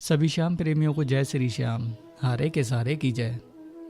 सभी श्याम प्रेमियों को जय श्री श्याम, हारे के सहारे की जय।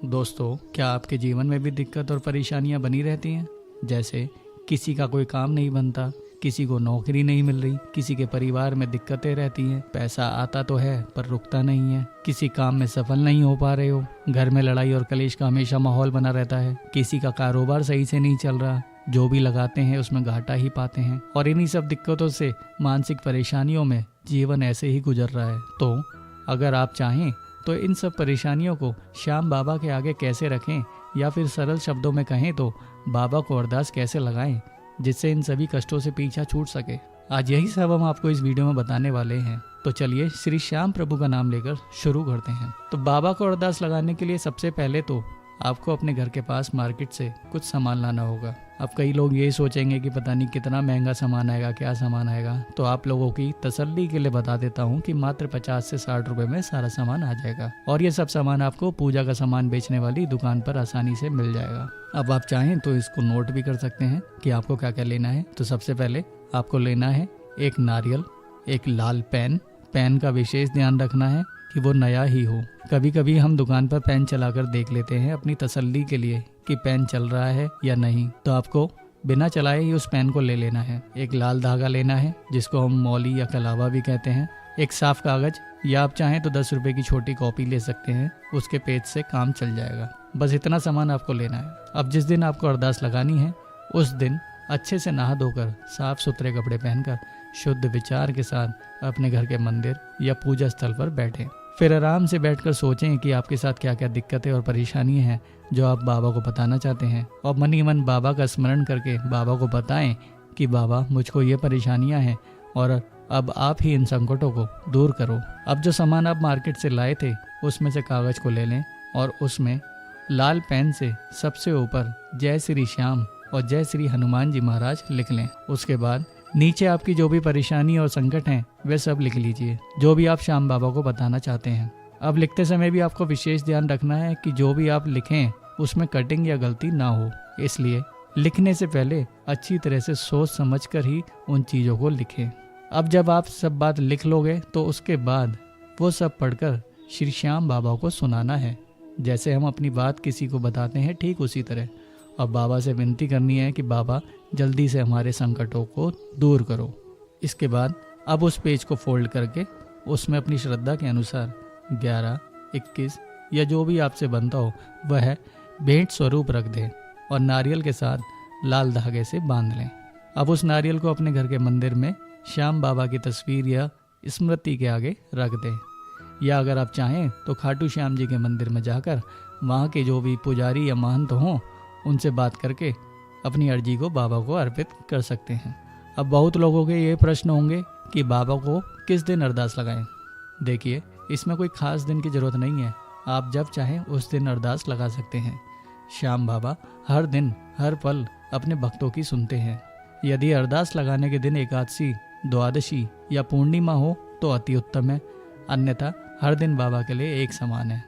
दोस्तों, क्या आपके जीवन में भी दिक्कत और परेशानियां बनी रहती हैं? जैसे किसी का कोई काम नहीं बनता, किसी को नौकरी नहीं मिल रही, किसी के परिवार में दिक्कतें रहती हैं, पैसा आता तो है पर रुकता नहीं है, किसी काम में सफल नहीं हो पा रहे हो, घर में लड़ाई और कलेश का हमेशा माहौल बना रहता है, किसी का कारोबार सही से नहीं चल रहा, जो भी लगाते हैं उसमें घाटा ही पाते हैं और इन्हीं सब दिक्कतों से मानसिक परेशानियों में जीवन ऐसे ही गुजर रहा है। तो अगर आप चाहें तो इन सब परेशानियों को श्याम बाबा के आगे कैसे रखें, या फिर सरल शब्दों में कहें तो बाबा को अरदास कैसे लगाएं जिससे इन सभी कष्टों से पीछा छूट सके, आज यही सब हम आपको इस वीडियो में बताने वाले हैं। तो चलिए श्री श्याम प्रभु का नाम लेकर शुरू करते हैं। तो बाबा को अरदास लगाने के लिए सबसे पहले तो आपको अपने घर के पास मार्केट से कुछ सामान लाना होगा। अब कई लोग ये सोचेंगे कि पता नहीं कितना महंगा सामान आएगा, क्या सामान आएगा, तो आप लोगों की तसल्ली के लिए बता देता हूँ कि मात्र 50 से 60 रुपए में सारा सामान आ जाएगा और ये सब सामान आपको पूजा का सामान बेचने वाली दुकान पर आसानी से मिल जाएगा। अब आप चाहें तो इसको नोट भी कर सकते हैं कि आपको क्या क्या लेना है। तो सबसे पहले आपको लेना है एक नारियल, एक लाल पेन का विशेष ध्यान रखना है कि वो नया ही हो। कभी कभी हम दुकान पर पेन चलाकर देख लेते हैं अपनी तसल्ली के लिए कि पेन चल रहा है या नहीं, तो आपको बिना चलाए ही उस पेन को ले लेना है। एक लाल धागा लेना है जिसको हम मौली या कलावा भी कहते हैं, एक साफ कागज या आप चाहें तो 10 रुपए की छोटी कॉपी ले सकते हैं, उसके पेज से काम चल जाएगा। बस इतना सामान आपको लेना है। अब जिस दिन आपको अरदास लगानी है उस दिन अच्छे से नहा धोकर साफ सुथरे कपड़े पहनकर शुद्ध विचार के साथ अपने घर के मंदिर या पूजा स्थल पर बैठें। फिर आराम से बैठकर सोचें कि आपके साथ क्या क्या दिक्कतें और परेशानियां हैं जो आप बाबा को बताना चाहते हैं, और मन ही मन बाबा का स्मरण करके बाबा को बताएं कि बाबा मुझको ये परेशानियां हैं और अब आप ही इन संकटों को दूर करो। अब जो सामान आप मार्केट से लाए थे उसमें से कागज को ले लें और उसमें लाल पेन से सबसे ऊपर जय श्री श्याम और जय श्री हनुमान जी महाराज लिख लें। उसके बाद नीचे आपकी जो भी परेशानी और संकट हैं वे सब लिख लीजिए, जो भी आप श्याम बाबा को बताना चाहते हैं। अब लिखते समय भी आपको विशेष ध्यान रखना है कि जो भी आप लिखें उसमें कटिंग या गलती ना हो, इसलिए लिखने से पहले अच्छी तरह से सोच समझ कर ही उन चीज़ों को लिखें। अब जब आप सब बात लिख लोगे तो उसके बाद वो सब पढ़कर श्री श्याम बाबा को सुनाना है। जैसे हम अपनी बात किसी को बताते हैं ठीक उसी तरह। अब बाबा से विनती करनी है कि बाबा जल्दी से हमारे संकटों को दूर करो। इसके बाद अब उस पेज को फोल्ड करके उसमें अपनी श्रद्धा के अनुसार 11, 21 या जो भी आपसे बनता हो वह भेंट स्वरूप रख दें और नारियल के साथ लाल धागे से बांध लें। अब उस नारियल को अपने घर के मंदिर में श्याम बाबा की तस्वीर या स्मृति के आगे रख दें, या अगर आप चाहें तो खाटू श्याम जी के मंदिर में जाकर वहाँ के जो भी पुजारी या महंत हों उनसे बात करके अपनी अर्जी को बाबा को अर्पित कर सकते हैं। अब बहुत लोगों के ये प्रश्न होंगे कि बाबा को किस दिन अरदास लगाएं। देखिए, इसमें कोई खास दिन की जरूरत नहीं है, आप जब चाहें उस दिन अरदास लगा सकते हैं। श्याम बाबा हर दिन हर पल अपने भक्तों की सुनते हैं। यदि अरदास लगाने के दिन एकादशी, द्वादशी या पूर्णिमा हो तो अति उत्तम है, अन्यथा हर दिन बाबा के लिए एक समान है।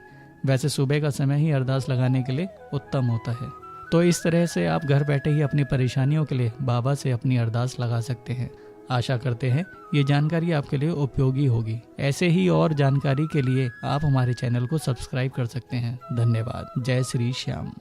वैसे सुबह का समय ही अरदास लगाने के लिए उत्तम होता है। तो इस तरह से आप घर बैठे ही अपनी परेशानियों के लिए बाबा से अपनी अरदास लगा सकते हैं। आशा करते हैं ये जानकारी आपके लिए उपयोगी होगी। ऐसे ही और जानकारी के लिए आप हमारे चैनल को सब्सक्राइब कर सकते हैं। धन्यवाद। जय श्री श्याम।